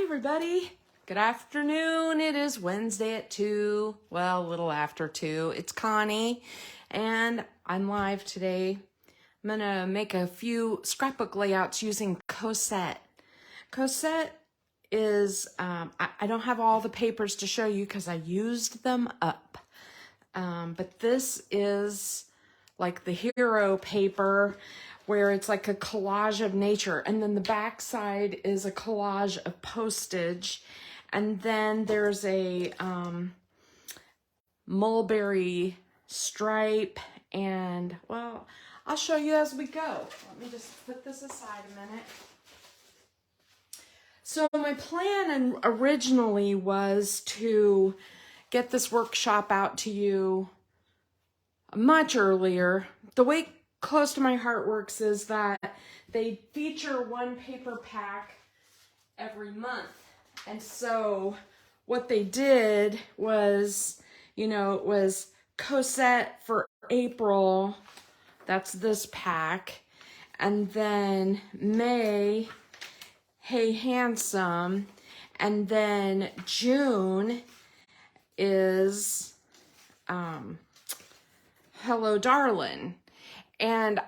everybody. Good afternoon. It is Wednesday at 2. Well, a little after 2. It's Connie, and I'm live today. I'm going to make a few scrapbook layouts using Cosette. Cosette is, I don't have all the papers to show you because I used them up. But this is like the hero paper where it's like a collage of nature, and then the back side is a collage of postage, and then there's a mulberry stripe, and well, I'll show you as we go. Let me just put this aside a minute. So my plan originally was to get this workshop out to you much earlier. The way Close to My Heart works is that they feature one paper pack every month. And so what they did was, it was Cosette for April, that's this pack, and then May, Hey Handsome, and then June is Hello Darling. And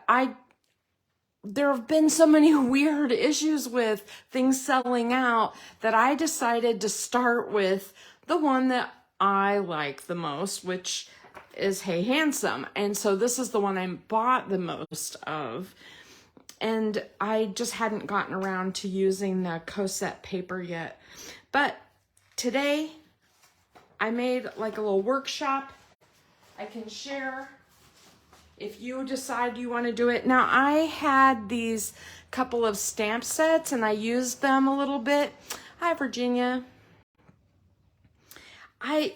there have been so many weird issues with things selling out that I decided to start with the one that I like the most, which is Hey Handsome. And so this is the one I bought the most of. And I just hadn't gotten around to using the Cosette paper yet. But today I made like a little workshop I can share if you decide you want to do it. Now, I had these couple of stamp sets and I used them a little bit. Hi, Virginia. I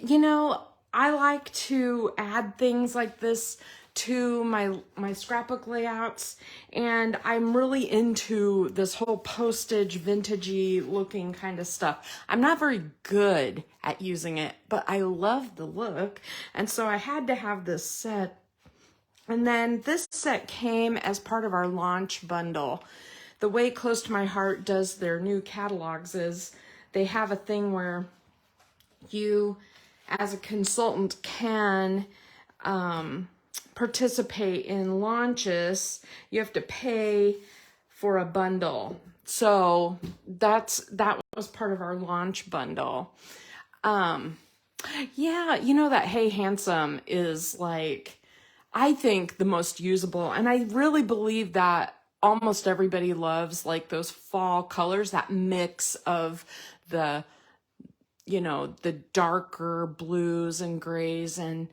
like to add things like this to my scrapbook layouts, and I'm really into this whole postage vintagey looking kind of stuff. I'm not very good at using it, but I love the look, and so I had to have this set. And then this set came as part of our launch bundle. The way Close to My Heart does their new catalogs is they have a thing where you, as a consultant, can participate in launches. You have to pay for a bundle. So that was part of our launch bundle. Yeah, that Hey Handsome is like, I think the most usable, and I really believe that almost everybody loves like those fall colors, that mix of the darker blues and grays and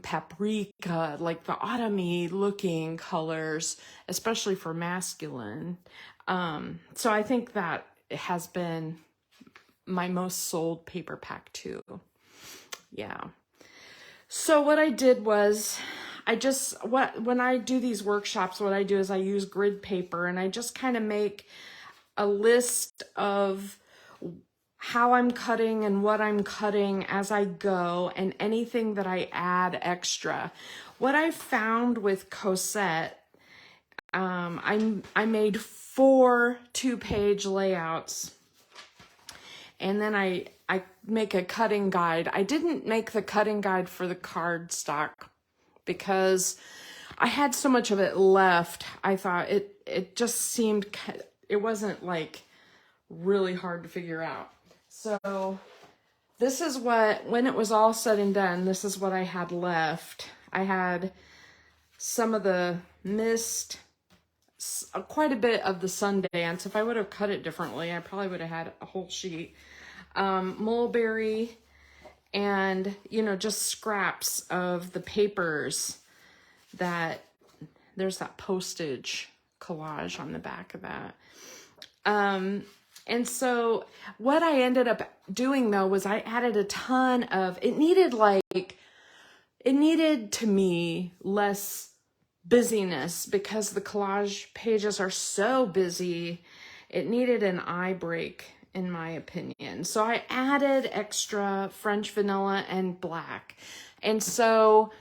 paprika, like the autumny looking colors, especially for masculine. So I think that has been my most sold paper pack too. Yeah. So what I did was when I do these workshops, what I do is I use grid paper, and I just kind of make a list of how I'm cutting and what I'm cutting as I go, and anything that I add extra. What I found with Cosette, I made 4 2-page layouts, and then I make a cutting guide. I didn't make the cutting guide for the cardstock because I had so much of it left. I thought it just seemed, it wasn't like really hard to figure out. So this is what, when it was all said and done, this is what I had left. I had some of the mist, quite a bit of the Sundance. If I would have cut it differently, I probably would have had a whole sheet. Mulberry, and just scraps of the papers that there's that postage collage on the back of that. And so what I ended up doing though was I added a ton of, it needed to me less busyness because the collage pages are so busy. It needed an eye break, in my opinion. So I added extra French vanilla and black. And so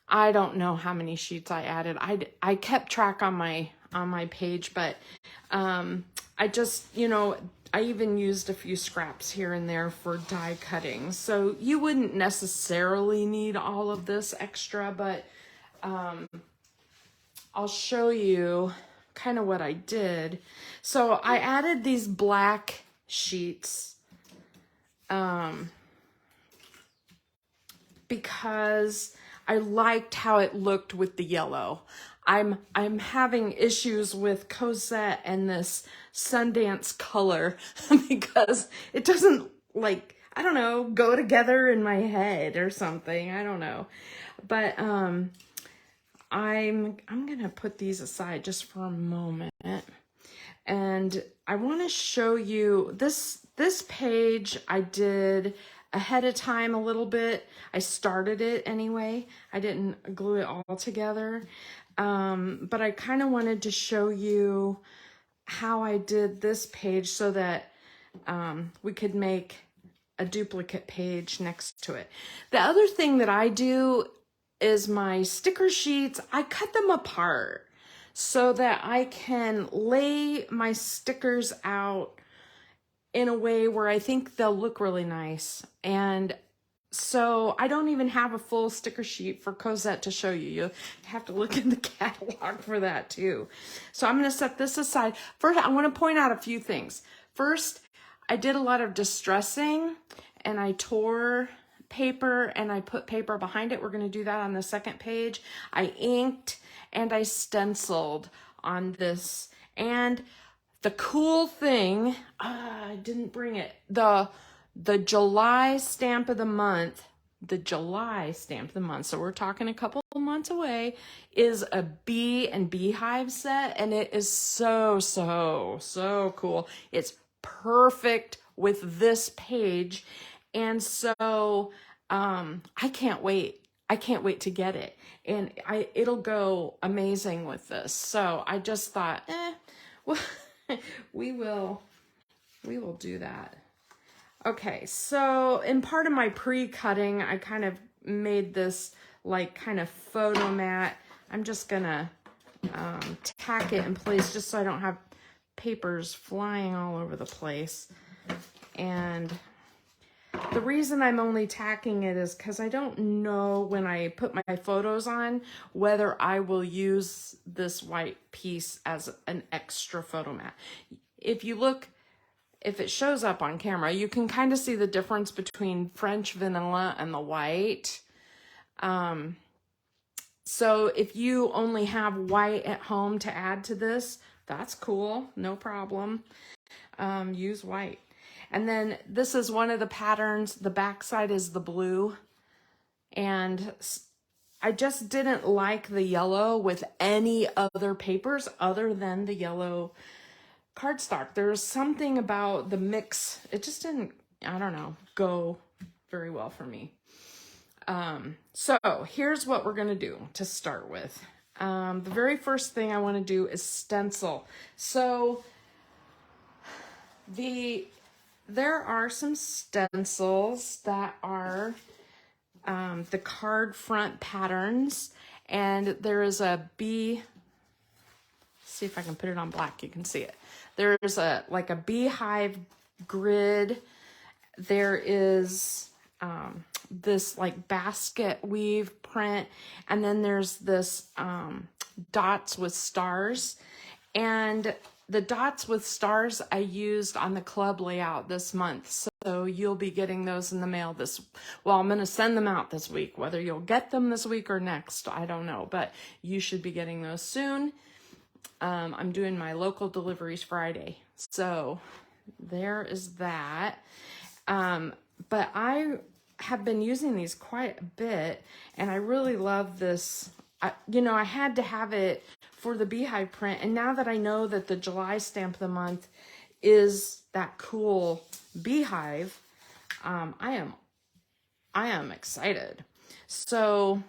I don't know how many sheets I added. I kept track on my page, but I just, I even used a few scraps here and there for die cutting. So you wouldn't necessarily need all of this extra, but I'll show you kind of what I did. So I added these black sheets because I liked how it looked with the yellow. I'm having issues with Cosette and this Sundance color because it doesn't, like, I don't know, go together in my head or something. I don't know. But I'm gonna put these aside just for a moment. And I want to show you this page I did ahead of time a little bit. I started it anyway. I didn't glue it all together. But I kind of wanted to show you how I did this page so that we could make a duplicate page next to it. The other thing that I do is my sticker sheets, I cut them apart so that I can lay my stickers out in a way where I think they'll look really nice. And so I don't even have a full sticker sheet for Cosette to show you. You have to look in the catalog for that too. So I'm going to set this aside. First, I want to point out a few things. First, I did a lot of distressing and I tore paper and I put paper behind it. We're going to do that on the second page. I inked and I stenciled on this. And the cool thing, I didn't bring it, the July stamp of the month, so we're talking a couple of months away, is a bee and beehive set, and it is so cool. It's perfect with this page, and so I can't wait to get it, and it'll go amazing with this. So I just thought, well, we will do that. Okay, so in part of my pre-cutting, I kind of made this like kind of photo mat. I'm just gonna tack it in place just so I don't have papers flying all over the place. And the reason I'm only tacking it is because I don't know when I put my photos on whether I will use this white piece as an extra photo mat. If it shows up on camera, you can kind of see the difference between French vanilla and the white. So if you only have white at home to add to this, that's cool, no problem. Use white. And then this is one of the patterns. The back side is the blue. And I just didn't like the yellow with any other papers other than the yellow cardstock. There's something about the mix. It just didn't, I don't know, go very well for me. So here's what we're going to do to start with. The very first thing I want to do is stencil. So there are some stencils that are the card front patterns, and there is a bee. See if I can put it on black, you can see it. There's like a beehive grid. There is this like basket weave print, and then there's this dots with stars. And the dots with stars I used on the club layout this month. So you'll be getting those in the mail I'm going to send them out this week. Whether you'll get them this week or next, I don't know, but you should be getting those soon. I'm doing my local deliveries Friday. So there is that. But I have been using these quite a bit, and I really love this. I had to have it for the beehive print, and now that I know that the July stamp of the month is that cool beehive, I am excited. So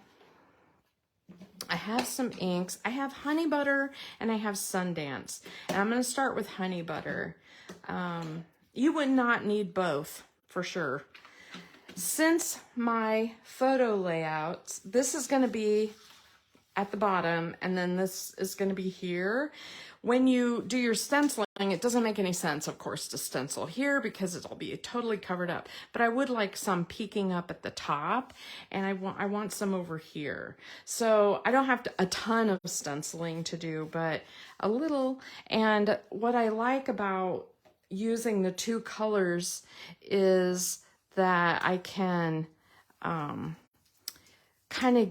I have some inks. I have honey butter and I have Sundance, and I'm going to start with honey butter. You would not need both for sure. Since my photo layouts, this is going to be at the bottom, and then this is going to be here. When you do your stenciling, it doesn't make any sense, of course, to stencil here because it'll be totally covered up. But I would like some peeking up at the top, and I want some over here. So I don't have a ton of stenciling to do, but a little. And what I like about using the two colors is that I can kind of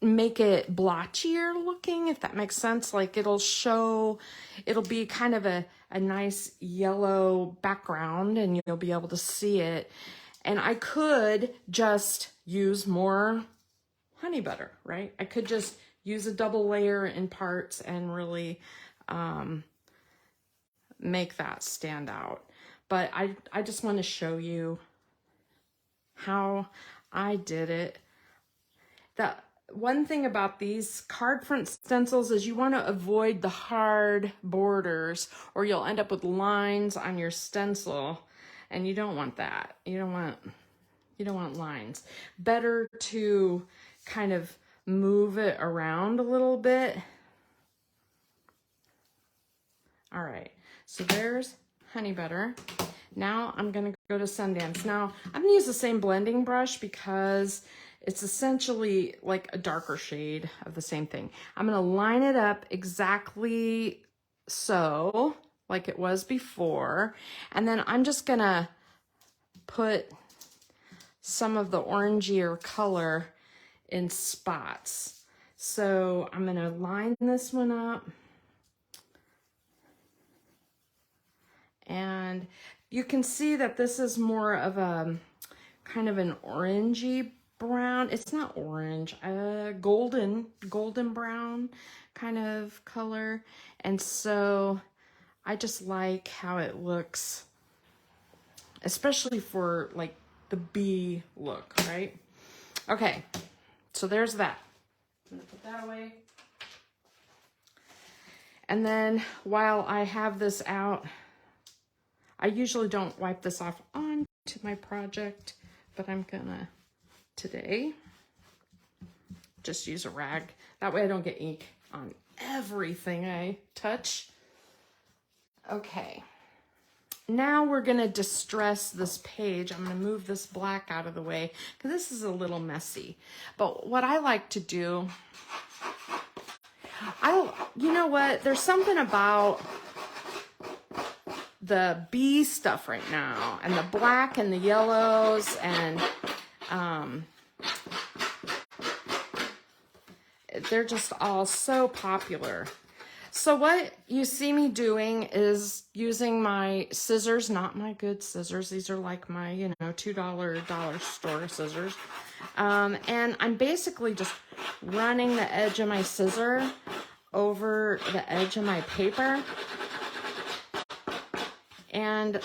make it blotchier looking, if that makes sense. Like it'll be kind of a nice yellow background and you'll be able to see it. And I could just use more honey butter, right? I could just use a double layer in parts and really make that stand out. But I just want to show you how I did it. The one thing about these card front stencils is you want to avoid the hard borders or you'll end up with lines on your stencil, and you don't want that. You don't want lines. Better to kind of move it around a little bit. All right, so there's honey butter. Now I'm gonna go to Sundance. Now I'm gonna use the same blending brush because it's essentially like a darker shade of the same thing. I'm gonna line it up exactly so, like it was before, and then I'm just gonna put some of the orangier color in spots. So I'm gonna line this one up, and you can see that this is more of a kind of an orangey brown. It's not orange, golden brown kind of color. And so I just like how it looks, especially for like the bee look, right? Okay, so there's that. I'm gonna put that away. And then while I have this out, I usually don't wipe this off onto my project, but I'm gonna today just use a rag. That way I don't get ink on everything I touch. Okay, now we're gonna distress this page. I'm gonna move this black out of the way because this is a little messy. But what I like to do, you know what? There's something about the bee stuff right now, and the black and the yellows, and they're just all so popular. So what you see me doing is using my scissors, not my good scissors. These are like my, $2 dollar store scissors. And I'm basically just running the edge of my scissor over the edge of my paper. And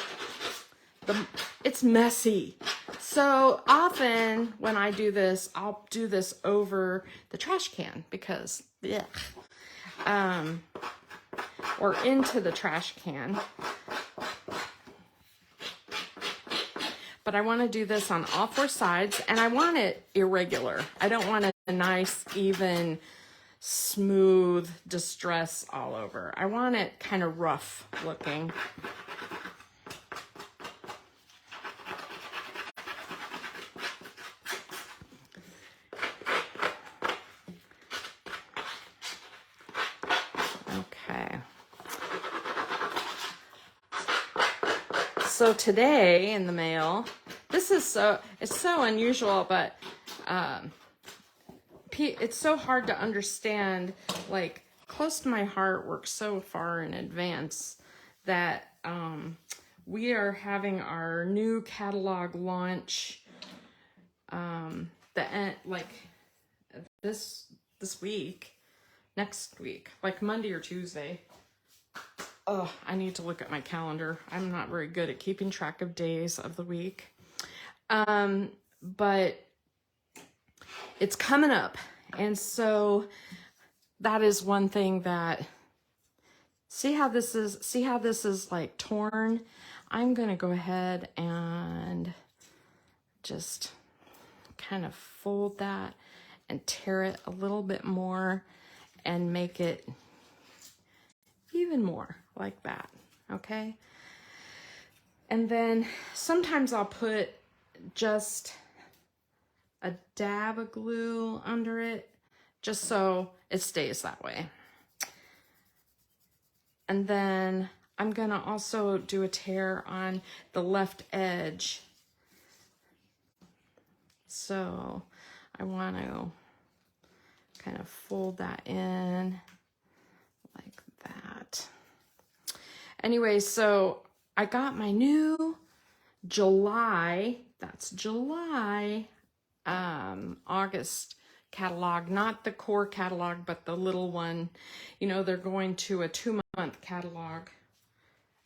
it's messy. So often when I do this, I'll do this over the trash can because, or into the trash can. But I want to do this on all four sides, and I want it irregular. I don't want a nice, even, smooth distress all over. I want it kind of rough looking. So today in the mail, it's so unusual, but it's so hard to understand. Like, Close to My Heart works so far in advance that we are having our new catalog launch this week, next week, like Monday or Tuesday. Oh, I need to look at my calendar. I'm not very good at keeping track of days of the week. But it's coming up. And so that is one thing that, see how this is like torn? I'm going to go ahead and just kind of fold that. and tear it a little bit more and make it even more like that, okay? And then sometimes I'll put just a dab of glue under it, just so it stays that way. And then I'm gonna also do a tear on the left edge. So I want to kind of fold that in like that. Anyway, so I got my new July, that's July, August catalog, not the core catalog, but the little one. You know, they're going to a 2-month catalog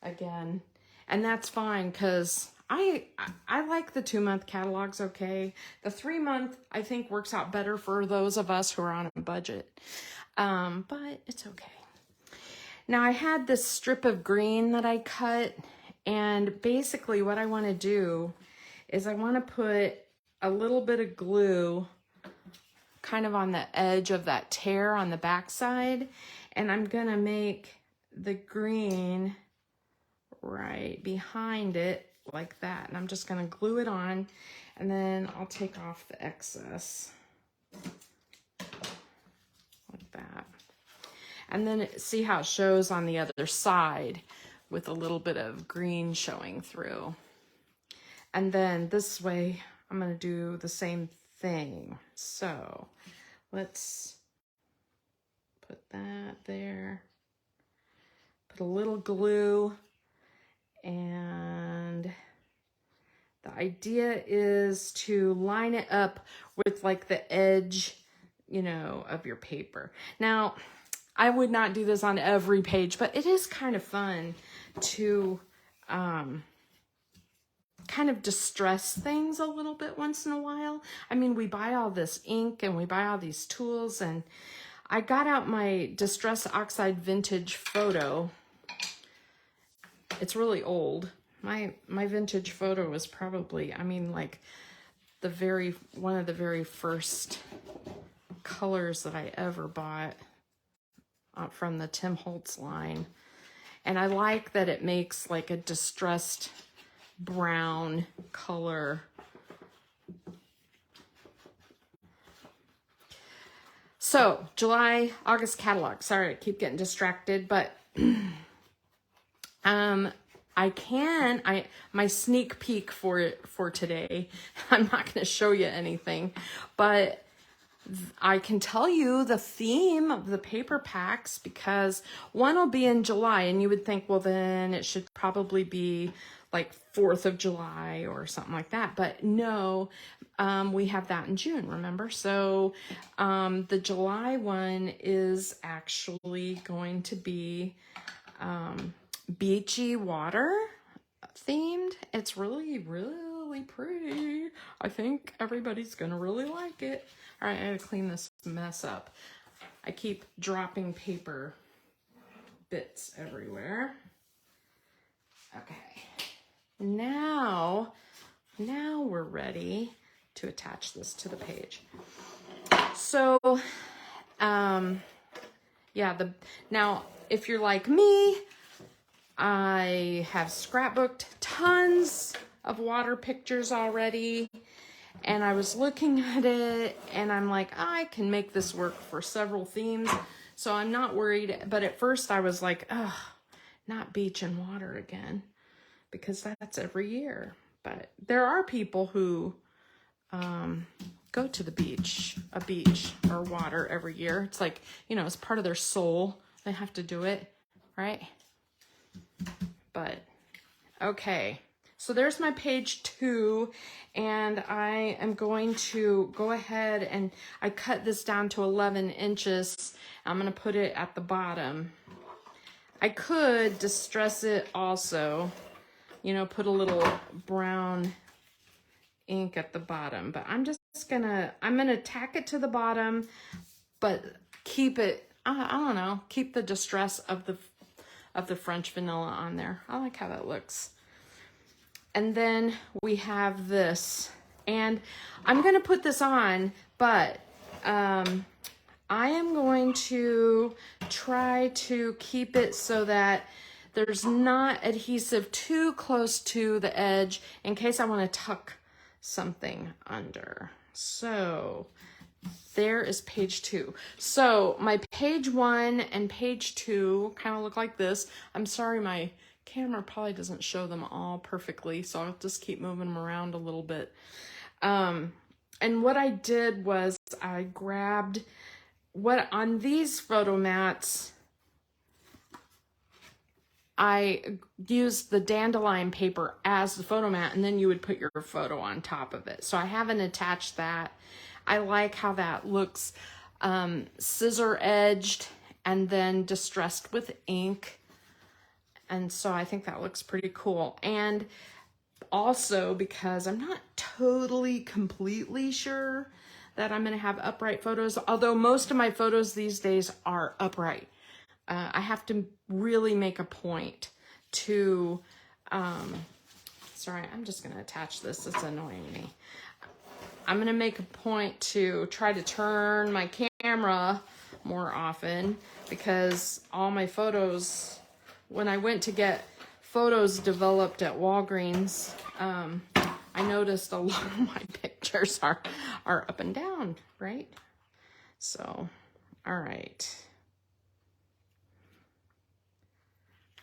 again, and that's fine because I like the 2-month catalogs, okay? The 3-month I think works out better for those of us who are on a budget, but it's okay. Now I had this strip of green that I cut, and basically what I want to do is I want to put a little bit of glue kind of on the edge of that tear on the back side, and I'm gonna make the green right behind it like that, and I'm just gonna glue it on, and then I'll take off the excess like that. And then see how it shows on the other side with a little bit of green showing through. And then this way, I'm gonna do the same thing. So let's put that there, put a little glue, and the idea is to line it up with like the edge, you know, of your paper. Now, I would not do this on every page, but it is kind of fun to kind of distress things a little bit once in a while. I mean, we buy all this ink and we buy all these tools, and I got out my Distress Oxide Vintage Photo. It's really old. My vintage photo was probably, I mean, like one of the very first colors that I ever bought from the Tim Holtz line. And I like that it makes like a distressed brown color. So July, August catalog. Sorry, I keep getting distracted, but my sneak peek for today, I'm not going to show you anything, but I can tell you the theme of the paper packs, because one will be in July, and you would think, well, then it should probably be like 4th of July or something like that. But no, we have that in June, remember? So the July one is actually going to be beachy water themed. It's really, really pretty. I think everybody's gonna really like it. All right, I gotta clean this mess up. I keep dropping paper bits everywhere. Okay, now we're ready to attach this to the page. So, yeah, now if you're like me, I have scrapbooked tons of water pictures already, and I was looking at it and I'm like, I can make this work for several themes, so I'm not worried. But at first I was like, ugh, not beach and water again, because that's every year. But there are people who go to the beach, a beach or water every year. It's like, you know, it's part of their soul. They have to do it, right? But okay, so there's my page 2, and I am going to go ahead and I cut this down to 11 inches. I'm going to put it at the bottom. I could distress it also, you know, put a little brown ink at the bottom, but I'm gonna tack it to the bottom, but keep it, I don't know, keep the distress of the French vanilla on there. I like how that looks. And then we have this, and I'm gonna put this on, but I am going to try to keep it so that there's not adhesive too close to the edge in case I want to tuck something under. So there is page 2. So my page 1 and page 2 kind of look like this. I'm sorry, my camera probably doesn't show them all perfectly, so I'll just keep moving them around a little bit. And what I did was I grabbed what on these photo mats, I used the dandelion paper as the photo mat, and then you would put your photo on top of it. So I haven't attached that. I like how that looks scissor edged and then distressed with ink. And so I think that looks pretty cool. And also because I'm not totally completely sure that I'm going to have upright photos, although most of my photos these days are upright. I have to really make a point to, sorry, I'm just going to attach this. It's annoying me. I'm going to make a point to try to turn my camera more often because all my photos, when I went to get photos developed at Walgreens, I noticed a lot of my pictures are up and down, right? So, all right.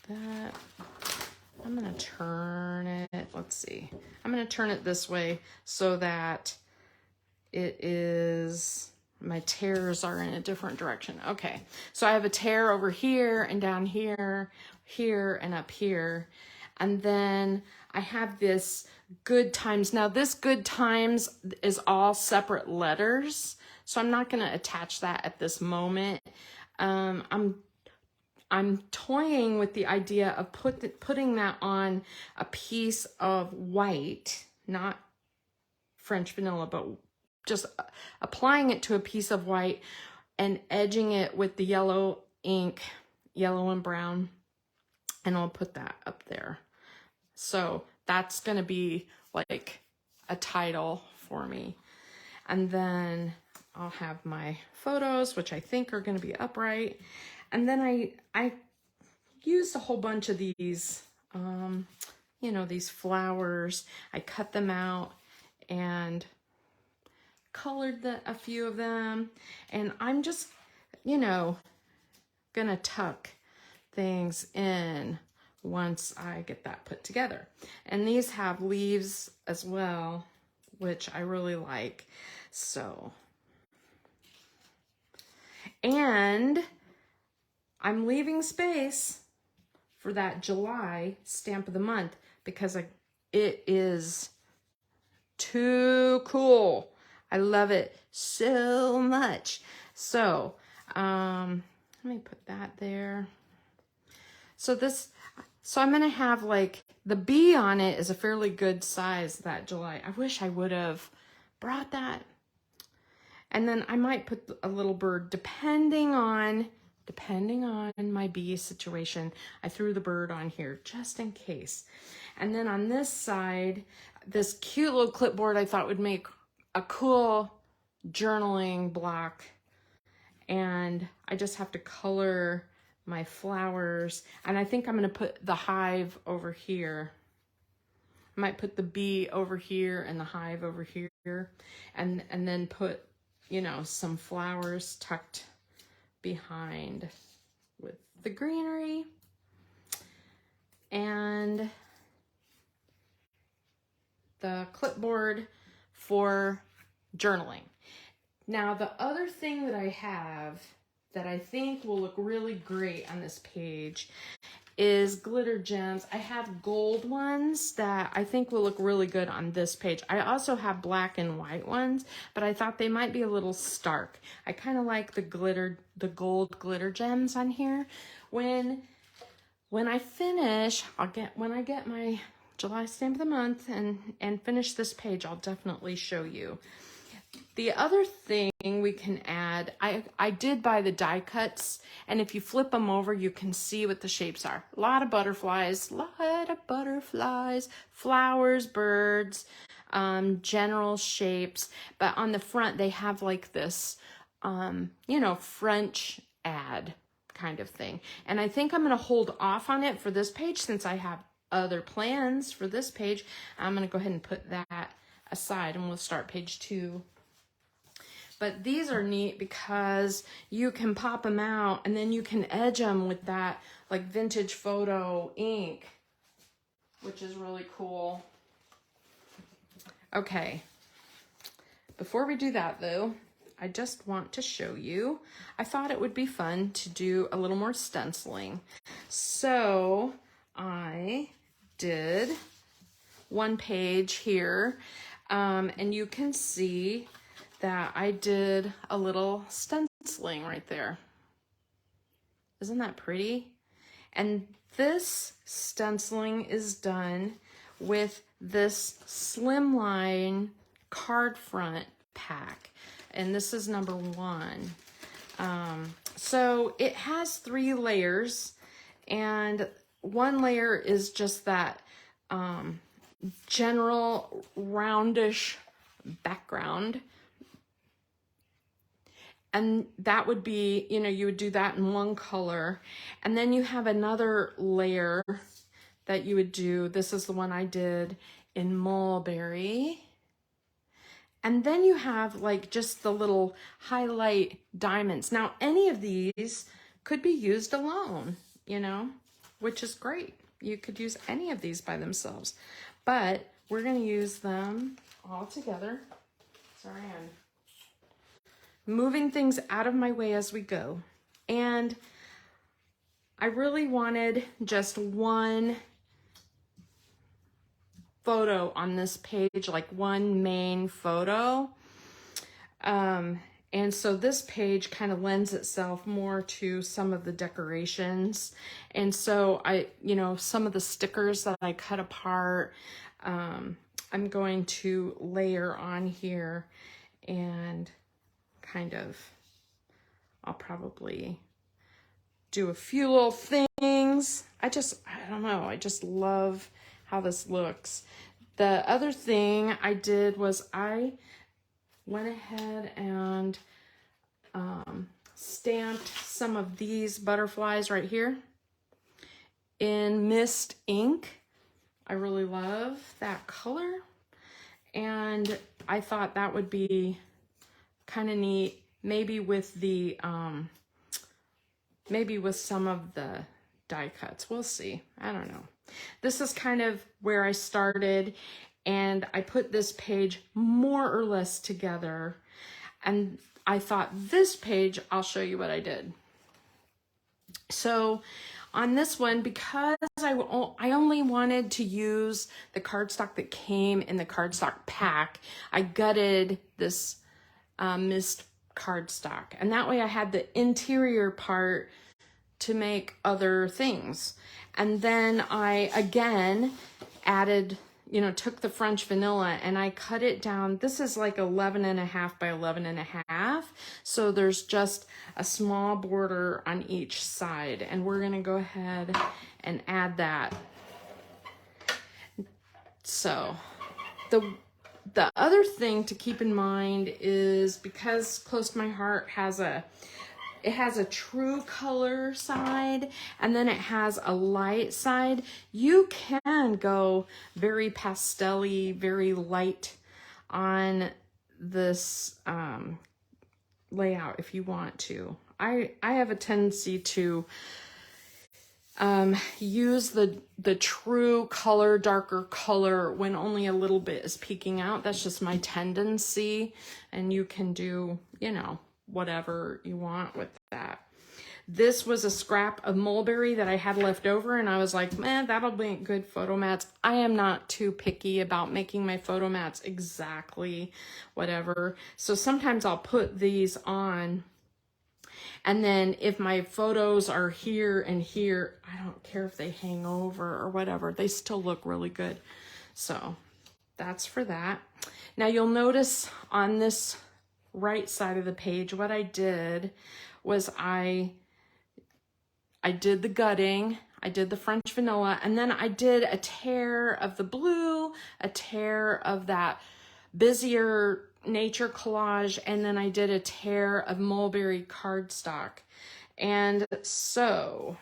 That, I'm gonna turn it, let's see. I'm gonna turn it this way so that it is, my tears are in a different direction. Okay, so I have a tear over here and down here, here and up here. And then I have this good times. Now this good times is all separate letters, so I'm not gonna attach that at this moment. I'm toying with the idea of putting that on a piece of white, not French vanilla, but just applying it to a piece of white and edging it with the yellow ink, yellow and brown, and I'll put that up there. So that's gonna be like a title for me. And then I'll have my photos, which I think are gonna be upright. And then I used a whole bunch of these, you know, these flowers. I cut them out and colored a few of them. And I'm just, you know, gonna tuck things in once I get that put together. And these have leaves as well, which I really like. So, and I'm leaving space for that July stamp of the month because it is too cool. I love it so much. So, let me put that there. So I'm gonna have like, the bee on it is a fairly good size that July. I wish I would have brought that. And then I might put a little bird depending on my bee situation. I threw the bird on here just in case. And then on this side, this cute little clipboard I thought would make a cool journaling block. And I just have to color my flowers. And I think I'm gonna put the hive over here. I might put the bee over here and the hive over here. And then put, you know, some flowers tucked behind with the greenery. And the clipboard for journaling. Now, the other thing that I have that I think will look really great on this page is glitter gems. I have gold ones that I think will look really good on this page. I also have black and white ones, but I thought they might be a little stark. I kind of like the gold glitter gems on here. When I finish, when I get my July stamp of the month and finish this page, I'll definitely show you. The other thing we can add, I did buy the die cuts, and if you flip them over, you can see what the shapes are. A lot of butterflies, flowers, birds, general shapes, but on the front they have like this, you know, French ad kind of thing. And I think I'm going to hold off on it for this page since I have other plans for this page. I'm going to go ahead and put that aside and we'll start page 2. But these are neat because you can pop them out and then you can edge them with that like vintage photo ink, which is really cool. Okay, before we do that though, I just want to show you, I thought it would be fun to do a little more stenciling. So I did one page here, and you can see that I did a little stenciling right there. Isn't that pretty? And this stenciling is done with this slimline card front pack. And this is number 1. So it has 3 layers, and one layer is just that general roundish background. And that would be, you know, you would do that in one color. And then you have another layer that you would do. This is the one I did in mulberry. And then you have like just the little highlight diamonds. Now, any of these could be used alone, you know, which is great. You could use any of these by themselves, but we're going to use them all together. Sorry, I'm moving things out of my way as we go. And I really wanted just one photo on this page, like one main photo. And so this page kind of lends itself more to some of the decorations. And so I, you know, some of the stickers that I cut apart, I'm going to layer on here and kind of, I'll probably do a few little things. I don't know, I just love how this looks. The other thing I did was I went ahead and stamped some of these butterflies right here in mist ink. I really love that color, and I thought that would be kind of neat, maybe with the maybe with some of the die cuts. We'll see. I don't know. This is kind of where I started, and I put this page more or less together, and I thought this page, I'll show you what I did. So on this one, because I only wanted to use the cardstock that came in the cardstock pack, I gutted this mist cardstock, and that way I had the interior part to make other things. And then I again added, you know, took the French vanilla and I cut it down. This is like 11.5 by 11.5, so there's just a small border on each side, and we're gonna go ahead and add that. So the other thing to keep in mind is, because Close to My Heart has a true color side and then it has a light side, you can go very pastel-y, very light on this layout if you want to. I have a tendency to use the true color, darker color when only a little bit is peeking out. That's just my tendency, and you can do, you know, whatever you want with that. This was a scrap of mulberry that I had left over, and I was like, man, that'll make good photo mats. I am not too picky about making my photo mats exactly whatever. So sometimes I'll put these on, and then if my photos are here and here, I don't care if they hang over or whatever, they still look really good. So that's for that. Now you'll notice on this right side of the page, what I did was I did the gutting, I did the French vanilla, and then I did a tear of the blue a tear of that busier nature collage, and then I did a tear of mulberry cardstock. And so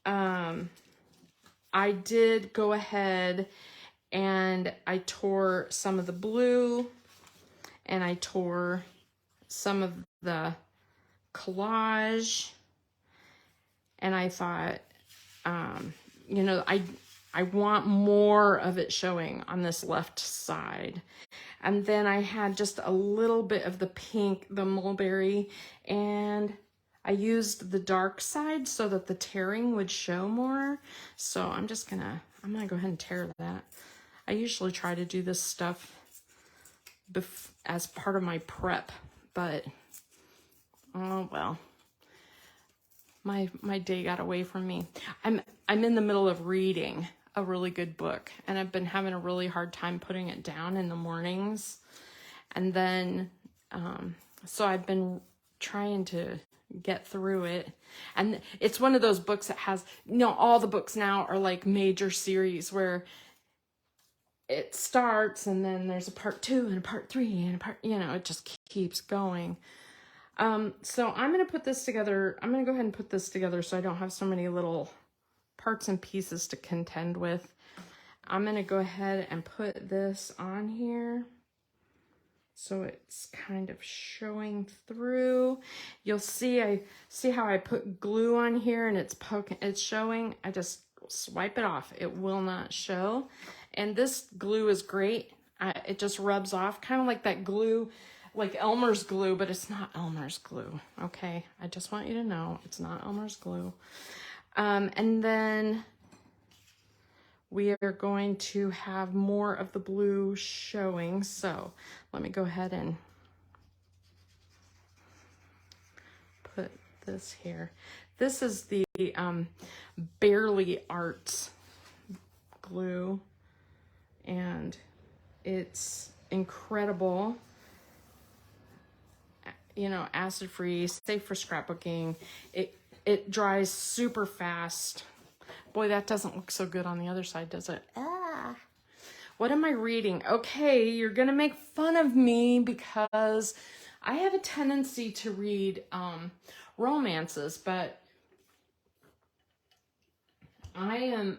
I did go ahead and I tore some of the blue and I tore some of the collage, and I thought, you know, I want more of it showing on this left side. And then I had just a little bit of the pink, the mulberry, and I used the dark side so that the tearing would show more. So I'm gonna go ahead and tear that. I usually try to do this stuff as part of my prep, but oh well. My day got away from me. I'm in the middle of reading a really good book, and I've been having a really hard time putting it down in the mornings. And then so I've been trying to get through it. And it's one of those books that has, you know, all the books now are like major series where it starts and then there's a part 2 and a part 3 and a part, you know, it just keeps going. So I'm going to put this together. I'm going to go ahead and put this together so I don't have so many little parts and pieces to contend with. I'm going to go ahead and put this on here so it's kind of showing through. You'll see, see how I put glue on here and it's showing. I just swipe it off. It will not show. And this glue is great. It just rubs off, kind of like that glue, like Elmer's glue, but it's not Elmer's glue. Okay, I just want you to know it's not Elmer's glue. And then we are going to have more of the blue showing. So let me go ahead and put this here. This is the Barely Arts glue, and it's incredible. You know, acid-free, safe for scrapbooking. It dries super fast. Boy, that doesn't look so good on the other side, does it? Ah. What am I reading? Okay, you're gonna make fun of me because I have a tendency to read romances, but I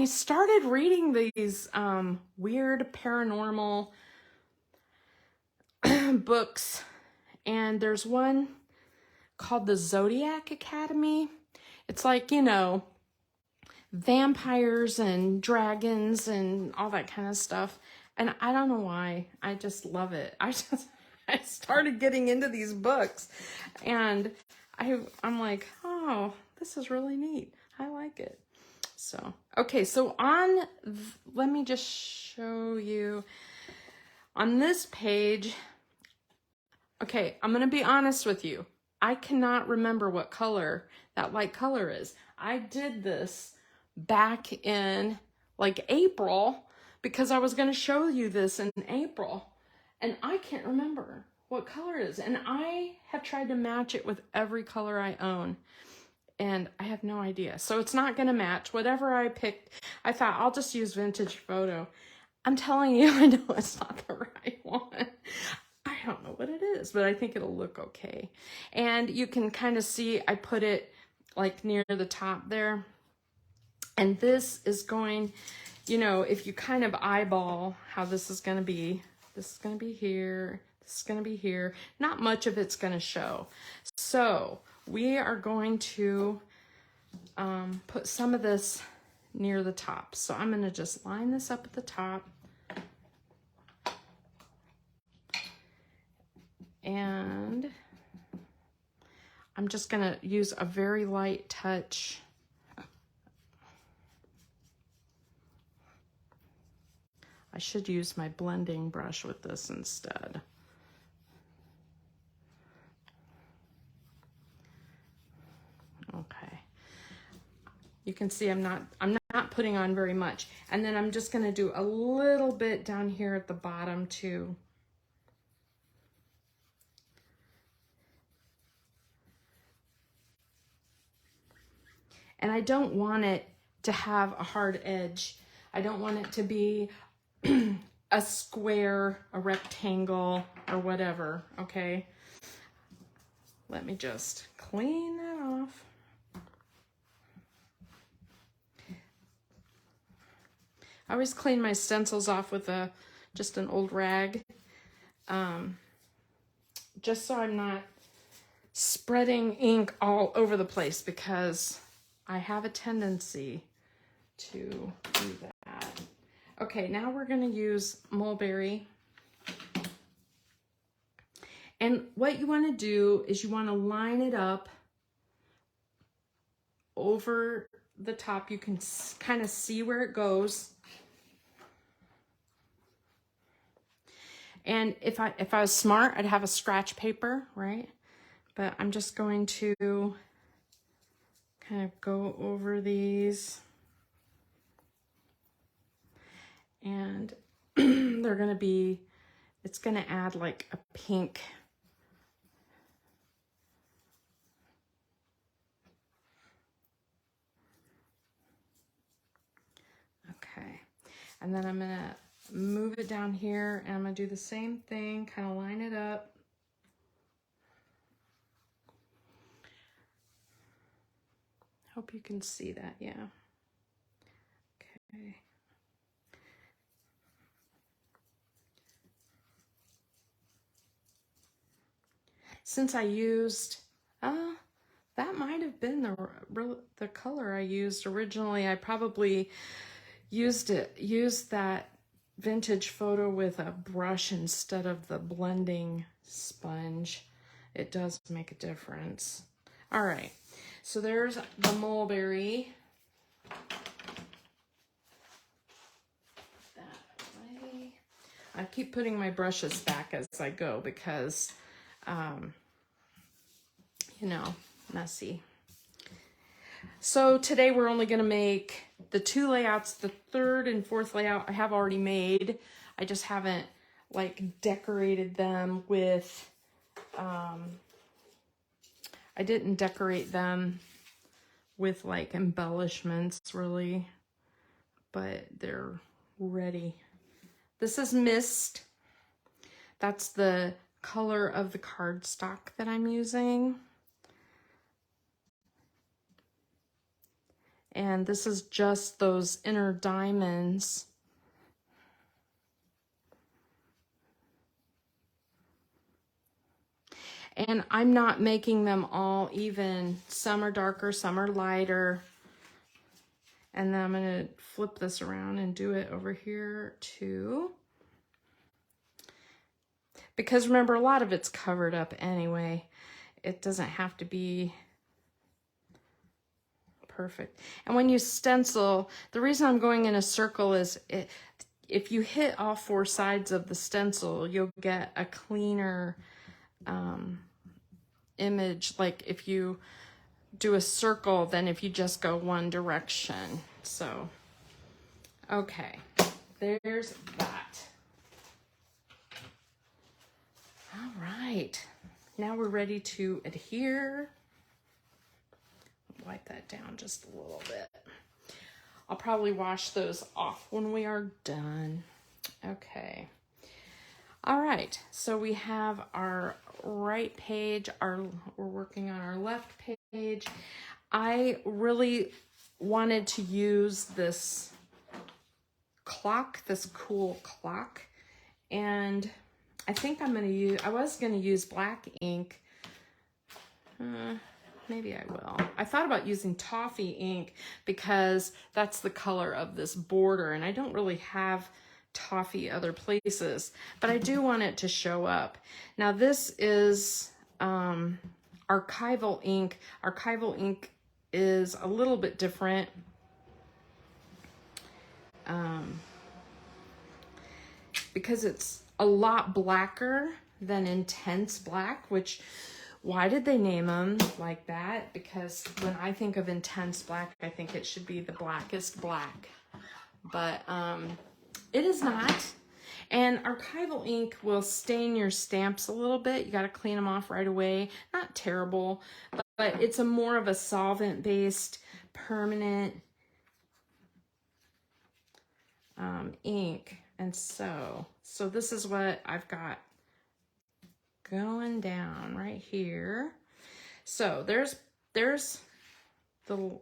started reading these weird paranormal books, and there's one called the Zodiac Academy. It's like, you know, vampires and dragons and all that kind of stuff. And I don't know why. I just love it. I started getting into these books, and I'm like, oh, this is really neat. I like it. So, okay, so let me just show you on this page. Okay, I'm going to be honest with you. I cannot remember what color that light color is. I did this back in like April because I was going to show you this in April, and I can't remember what color it is. And I have tried to match it with every color I own, and I have no idea. So it's not going to match. Whatever I picked, I thought I'll just use Vintage Photo. I'm telling you, I know it's not the right one. I don't know what it is, but I think it'll look okay. And you can kind of see I put it like near the top there. And this is going, you know, if you kind of eyeball how this is going to be here, this is going to be here. Not much of it's going to show. So we are going to put some of this near the top. So I'm going to just line this up at the top. And I'm just going to use a very light touch. I should use my blending brush with this instead. Okay. You can see I'm not putting on very much. And then I'm just going to do a little bit down here at the bottom too. And I don't want it to have a hard edge. I don't want it to be a square, a rectangle, or whatever, okay? Let me just clean that off. I always clean my stencils off with just an old rag, just so I'm not spreading ink all over the place, because I have a tendency to do that. Okay, now we're going to use mulberry. And what you want to do is you want to line it up over the top. You can kind of see where it goes. And if I was smart, I'd have a scratch paper, right? But I'm just going to kind of go over these. And they're going to be, it's going to add like a pink. Okay. And then I'm going to move it down here, and I'm going to do the same thing, kind of line it up. Hope you can see that, yeah. Okay. Since I used, that might have been the color I used originally. I probably used that vintage photo with a brush instead of the blending sponge. It does make a difference. All right, so there's the mulberry. That way. I keep putting my brushes back as I go because you know, messy. So today we're only going to make the 2 layouts. The 3rd and 4th layout I have already made. I just haven't like decorated them with, I didn't decorate them with like embellishments really, but they're ready. This is Mist. That's the color of the cardstock that I'm using. And this is just those inner diamonds. And I'm not making them all even. Some are darker, some are lighter. And then I'm going to flip this around and do it over here too. Because remember, a lot of it's covered up anyway. It doesn't have to be perfect. And when you stencil, the reason I'm going in a circle is if you hit all 4 sides of the stencil, you'll get a cleaner image. Like if you do a circle than if you just go one direction. So, okay, there's that. All right, now we're ready to adhere. Wipe that down just a little bit. I'll probably wash those off when we are done. Okay. All right, so we have our right page, we're working on our left page. I really wanted to use this clock, this cool clock, and I think I was gonna use black ink. Maybe I will. I thought about using toffee ink because that's the color of this border, and I don't really have toffee other places, but I do want it to show up. Now this is archival ink. Archival ink is a little bit different. Because it's a lot blacker than intense black, which, why did they name them like that? Because when I think of intense black, I think it should be the blackest black, but it is not. And archival ink will stain your stamps a little bit. You got to clean them off right away. Not terrible, but it's a more of a solvent-based, permanent ink. And so this is what I've got going down right here. So there's the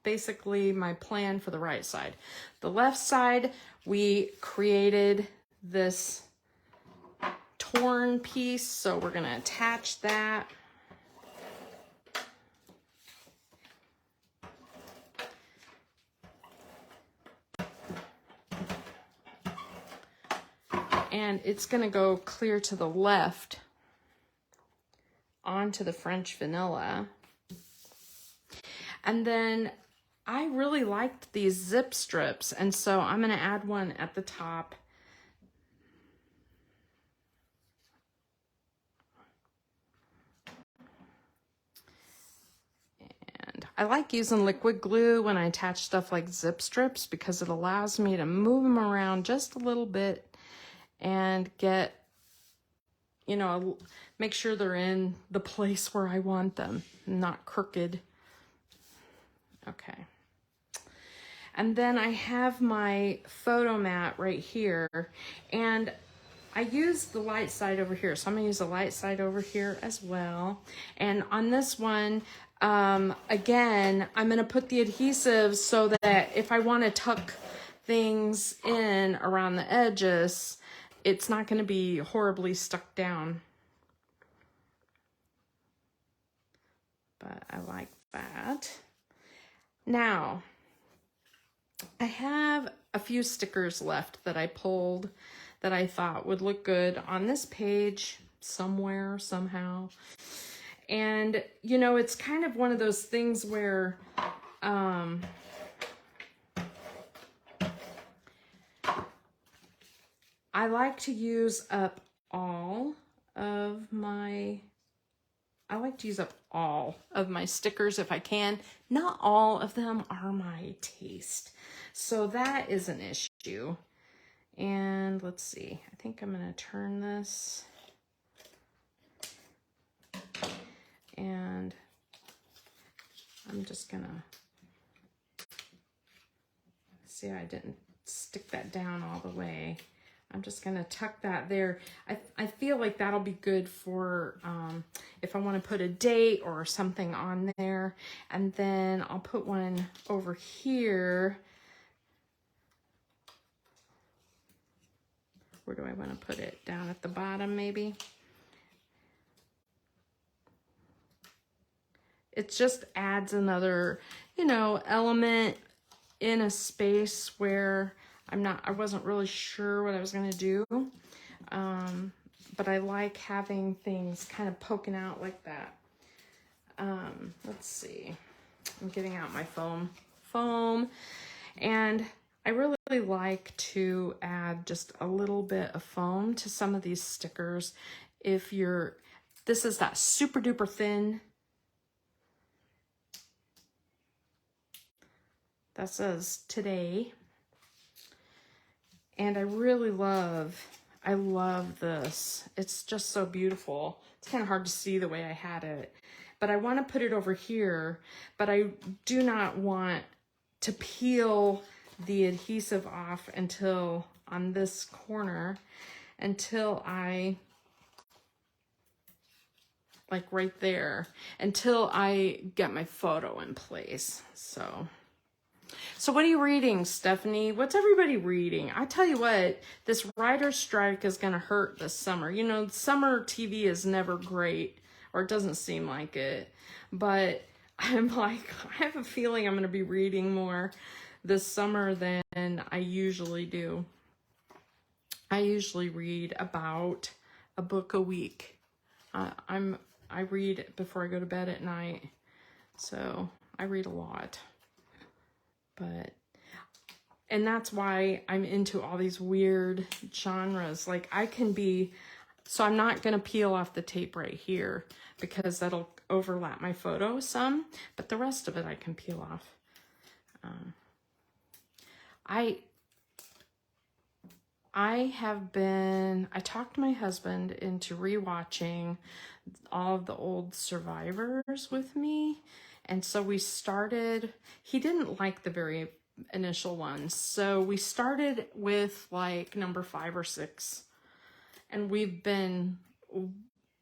basically my plan for the right side. The left side, we created this torn piece, so we're gonna attach that. And it's gonna go clear to the left onto the French vanilla. And then I really liked these zip strips, and so I'm gonna add one at the top. And I like using liquid glue when I attach stuff like zip strips because it allows me to move them around just a little bit and get, you know, make sure they're in the place where I want them, not crooked. Okay. And then I have my photo mat right here, and I use the light side over here. So I'm gonna use the light side over here as well. And on this one, again, I'm gonna put the adhesive so that if I wanna tuck things in around the edges, it's not gonna be horribly stuck down. But I like that. Now, I have a few stickers left that I pulled that I thought would look good on this page somewhere, somehow. And, you know, it's kind of one of those things where I like to use up all of my stickers if I can. Not all of them are my taste. So that is an issue. And let's see, I think I'm gonna turn this. And I'm just gonna, see, I didn't stick that down all the way. I'm just gonna tuck that there. I feel like that'll be good for if I wanna put a date or something on there. And then I'll put one over here. Where do I wanna put it? Down at the bottom, maybe? It just adds another, you know, element in a space where I wasn't really sure what I was gonna do. But I like having things kind of poking out like that. Let's see, I'm getting out my foam, and I really like to add just a little bit of foam to some of these stickers. This is that super duper thin. That says today. And I love this. It's just so beautiful. It's kind of hard to see the way I had it, but I want to put it over here, but I do not want to peel the adhesive off until on this corner, until I, like right there, until I get my photo in place. So what are you reading, Stephanie? What's everybody reading? I tell you what, this writer's strike is going to hurt this summer. You know, summer TV is never great, or it doesn't seem like it. But I'm like, I have a feeling I'm going to be reading more this summer than I usually do. I usually read about a book a week. I read before I go to bed at night, so I read a lot. And that's why I'm into all these weird genres. Like so I'm not gonna peel off the tape right here because that'll overlap my photo some, but the rest of it I can peel off. I talked my husband into rewatching all of the old Survivors with me. And so we started, he didn't like the very initial ones. So we started with like number 5 or 6, and we've been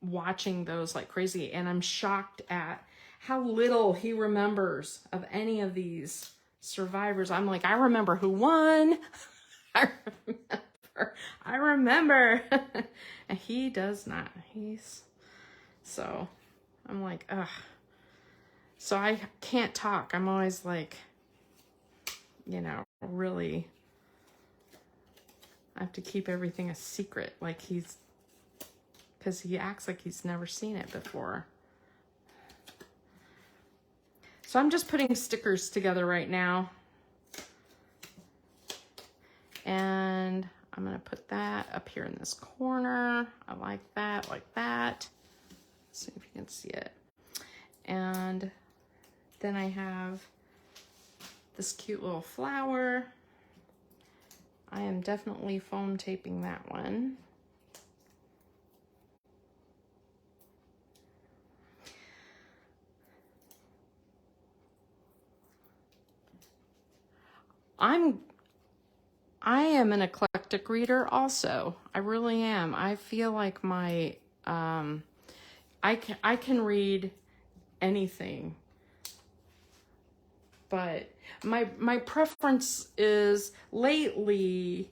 watching those like crazy, and I'm shocked at how little he remembers of any of these survivors. I'm like, I remember who won. I remember. And he does not. So I'm like, ugh. So I can't talk. I'm always like, you know, really, I have to keep everything a secret. Like because he acts like he's never seen it before. So I'm just putting stickers together right now. And I'm gonna put that up here in this corner. I like that, like that. Let's see if you can see it. And then I have this cute little flower. I am definitely foam taping that one. I am an eclectic reader also. I really am. I feel like my I can read anything. But my preference is lately,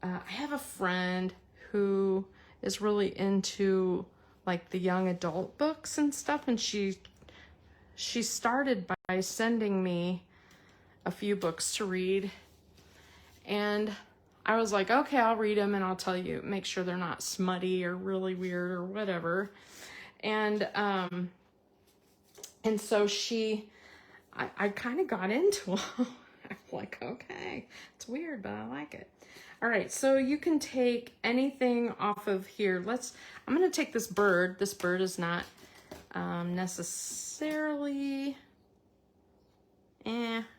I have a friend who is really into like the young adult books and stuff, and she started by sending me a few books to read, and I was like, okay, I'll read them and I'll tell you, make sure they're not smutty or really weird or whatever. And so I kind of got into them. I'm like, okay, it's weird, but I like it. All right, so you can take anything off of here. I'm gonna take this bird. This bird is not necessarily,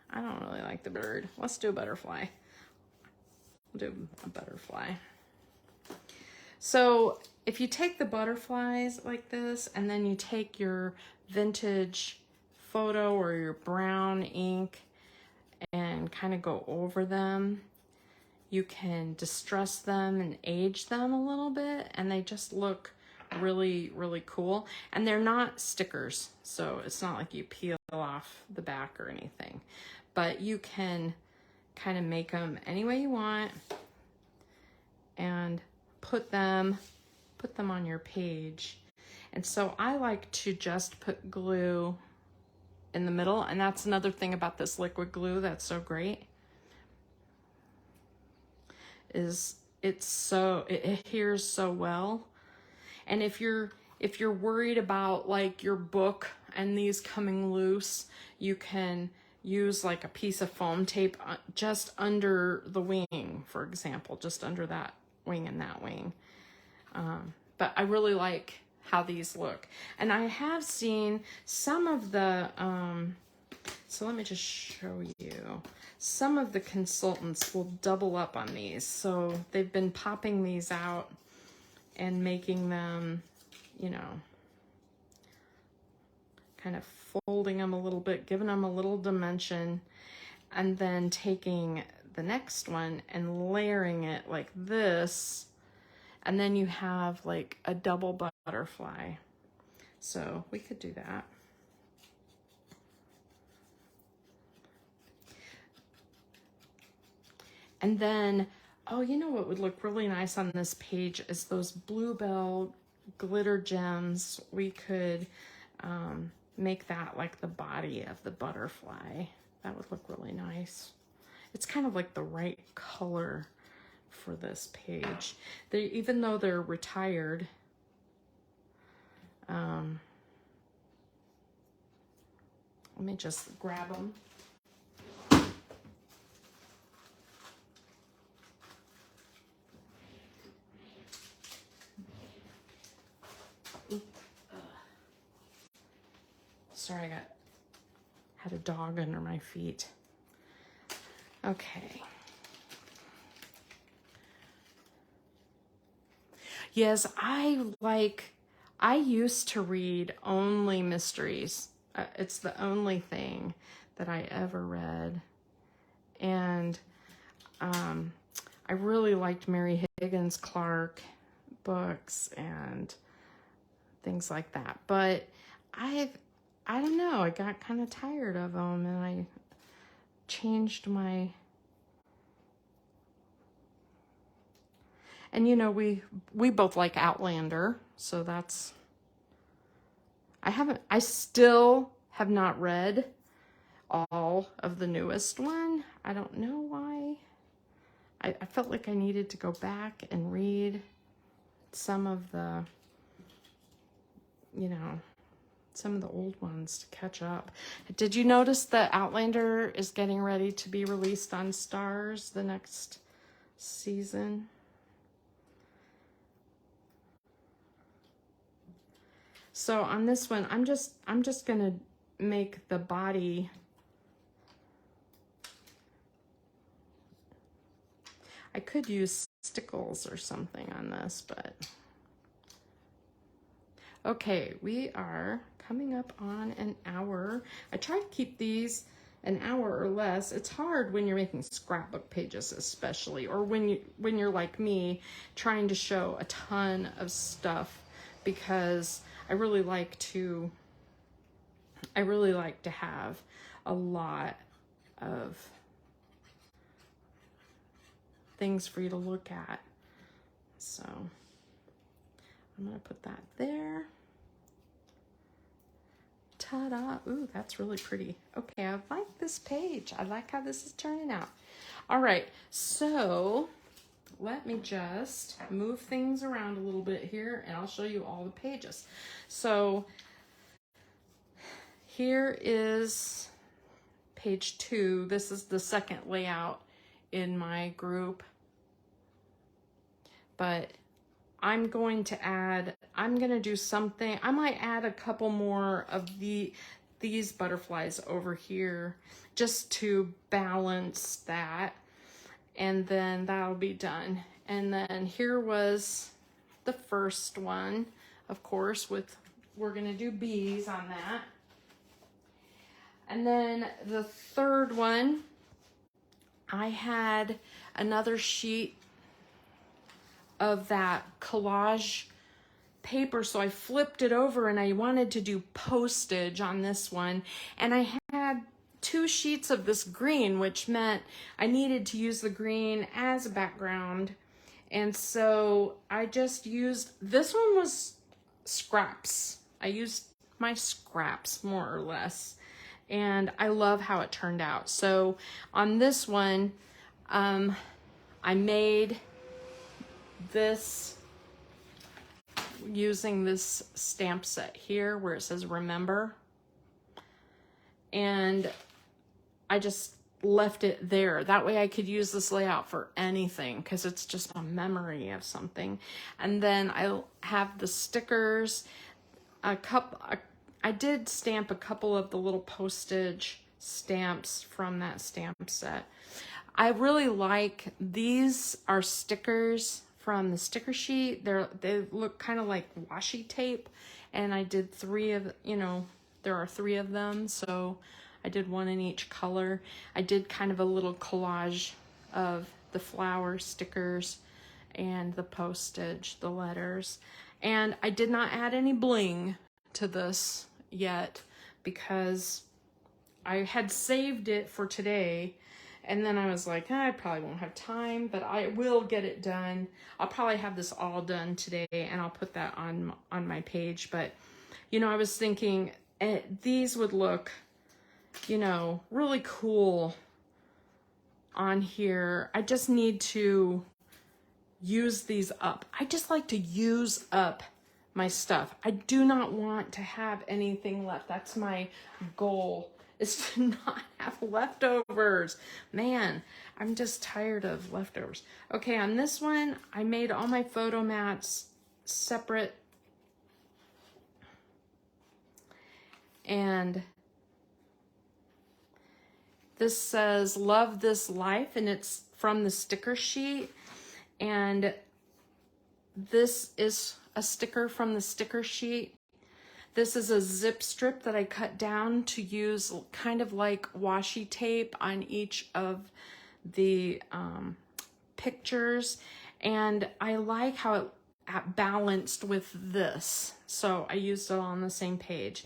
I don't really like the bird. Let's do a butterfly. We'll do a butterfly. So if you take the butterflies like this, and then you take your vintage photo or your brown ink and kind of go over them, you can distress them and age them a little bit, and they just look really, really cool. And they're not stickers, so it's not like you peel off the back or anything, but you can kind of make them any way you want and put them on your page. And so I like to just put glue in the middle, and that's another thing about this liquid glue that's so great, is it adheres so well. And if you're worried about like your book and these coming loose, you can use like a piece of foam tape just under the wing, for example, just under that wing and that wing. But I really like how these look. And I have seen some of the, so let me just show you. Some of the consultants will double up on these. So they've been popping these out and making them, you know, kind of folding them a little bit, giving them a little dimension, and then taking the next one and layering it like this. And then you have like a double butterfly. So we could do that. And then, oh, you know what would look really nice on this page is those bluebell glitter gems. We could make that like the body of the butterfly. That would look really nice. It's kind of like the right color for this page. Even though they're retired, let me just grab them. Sorry, had a dog under my feet. Okay. Yes, I used to read only mysteries. It's the only thing that I ever read. And I really liked Mary Higgins Clark books and things like that. But I don't know, I got kind of tired of them, and I changed my... And you know, we both like Outlander, so that's... I still have not read all of the newest one. I don't know why. I felt like I needed to go back and read some of the, you know, some of the old ones to catch up. Did you notice that Outlander is getting ready to be released on Stars the next season? So on this one, I'm just gonna make the body... I could use stickles or something on this, but... Okay, we are coming up on an hour. I try to keep these an hour or less. It's hard when you're making scrapbook pages, especially, or when you're like me, trying to show a ton of stuff, because I really like to have a lot of things for you to look at. So I'm gonna put that there. Ta-da! Ooh, that's really pretty. Okay, I like this page. I like how this is turning out. All right, so let me just move things around a little bit here, and I'll show you all the pages. So here is page 2. This is the second layout in my group, but I'm going to do something. I might add a couple more of these butterflies over here just to balance that, and then that'll be done. And then here was the first one, of course, we're gonna do bees on that. And then the third one, I had another sheet of that collage paper, so I flipped it over, and I wanted to do postage on this one, and I had 2 sheets of this green, which meant I needed to use the green as a background. And so I just used, this one was scraps. I used my scraps more or less, and I love how it turned out. So on this one, I made this using this stamp set here where it says remember, and I just left it there. That way I could use this layout for anything, because it's just a memory of something. And then I'll have the stickers, I did stamp a couple of the little postage stamps from that stamp set. I really like, these are stickers from the sticker sheet. They look kind of like washi tape, and I did 3 of, there are 3 of them, so I did 1 in each color. I did kind of a little collage of the flower stickers and the postage, the letters. And I did not add any bling to this yet, because I had saved it for today, and then I was like, I probably won't have time, but I will get it done. I'll probably have this all done today, and I'll put that on my page. But, I was thinking these would look, really cool on here. I just need to use these up. I just like to use up my stuff. I do not want to have anything left. That's my goal, is to not have leftovers. Man, I'm just tired of leftovers. Okay, on this one, I made all my photo mats separate. And this says, love this life, and it's from the sticker sheet. And this is a sticker from the sticker sheet. This is a zip strip that I cut down to use kind of like washi tape on each of the pictures. And I like how it balanced with this. So I used it all on the same page.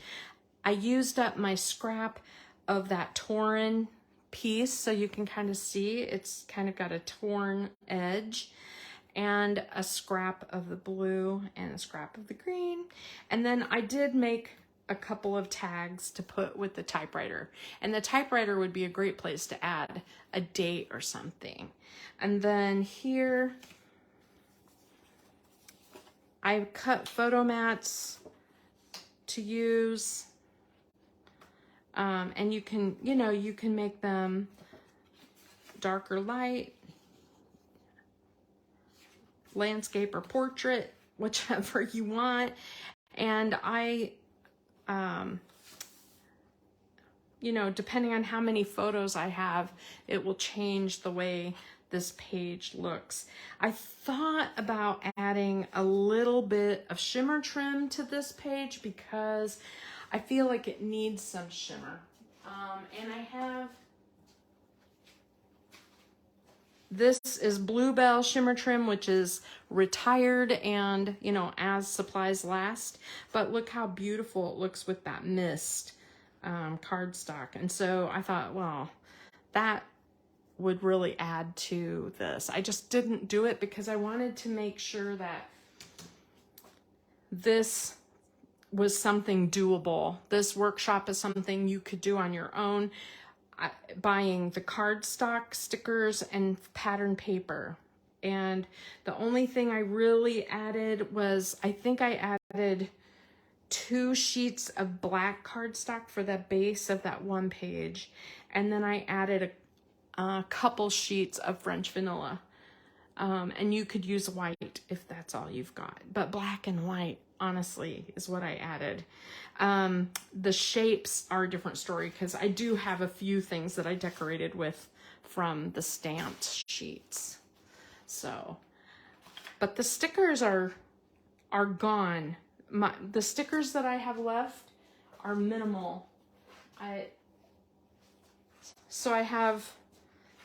I used up my scrap of that torn piece, so you can kind of see it's kind of got a torn edge, and a scrap of the blue and a scrap of the green. And then I did make a couple of tags to put with the typewriter, and the typewriter would be a great place to add a date or something. And then here I cut photo mats to use, and you can, you can make them dark or light, landscape or portrait, whichever you want. And I, depending on how many photos I have, it will change the way this page looks. I thought about adding a little bit of shimmer trim to this page because I feel like it needs some shimmer. And I have, this is Bluebell shimmer trim, which is retired and, as supplies last. But look how beautiful it looks with that mist cardstock. And so I thought, well, that would really add to this. I just didn't do it because I wanted to make sure that this was something doable. This workshop is something you could do on your own, buying the cardstock, stickers, and pattern paper. And the only thing I really added was, I think I added 2 sheets of black cardstock for the base of that one page. And then I added a couple sheets of French vanilla. And you could use white if that's all you've got. But black and white, honestly, is what I added. The shapes are a different story because I do have a few things that I decorated with from the stamped sheets. So, but the stickers are gone. The stickers that I have left are minimal. So I have,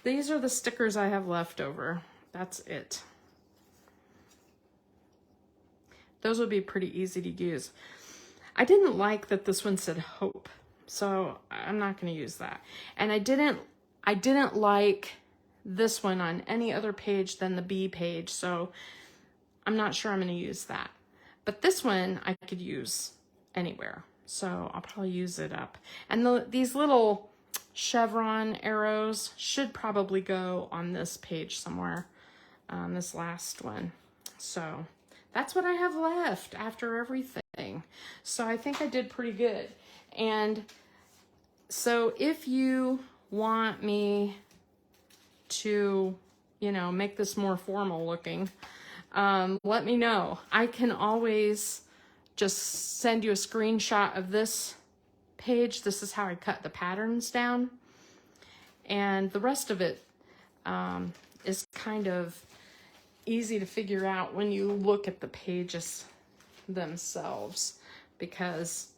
these are the stickers I have left over. That's it. Those would be pretty easy to use. I didn't like that this one said hope, so I'm not going to use that. And I didn't like this one on any other page than the B page, so I'm not sure I'm going to use that. But this one I could use anywhere, so I'll probably use it up. And these little chevron arrows should probably go on this page somewhere, this last one. So that's what I have left after everything. So I think I did pretty good. And so if you want me to, make this more formal looking, let me know. I can always just send you a screenshot of this page. This is how I cut the patterns down. And the rest of it is kind of easy to figure out when you look at the pages themselves, because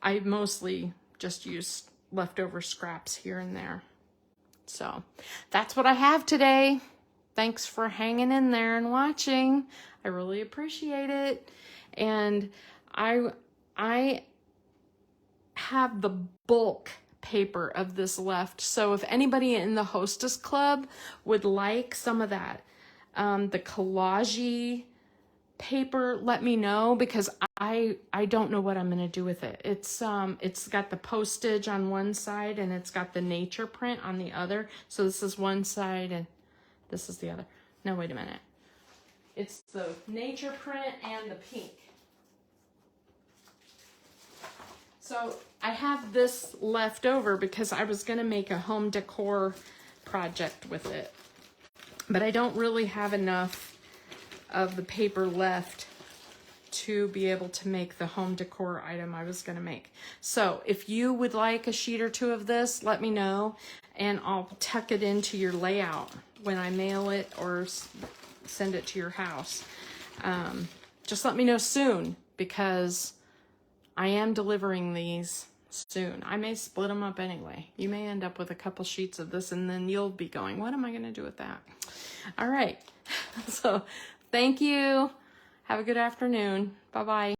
I mostly just use leftover scraps here and there. So that's what I have today. Thanks for hanging in there and watching. I really appreciate it. And I have the bulk paper of this left. So if anybody in the Hostess Club would like some of that, the collage paper, let me know, because I don't know what I'm going to do with it. It's got the postage on one side and it's got the nature print on the other. So this is one side and this is the other. No, wait a minute. It's the nature print and the pink. So I have this left over because I was going to make a home decor project with it. But I don't really have enough of the paper left to be able to make the home decor item I was going to make. So if you would like a sheet or 2 of this, let me know, and I'll tuck it into your layout when I mail it or send it to your house. Just let me know soon, because I am delivering these soon. I may split them up anyway. You may end up with a couple sheets of this, and then you'll be going, what am I going to do with that? All right. So thank you. Have a good afternoon. Bye-bye.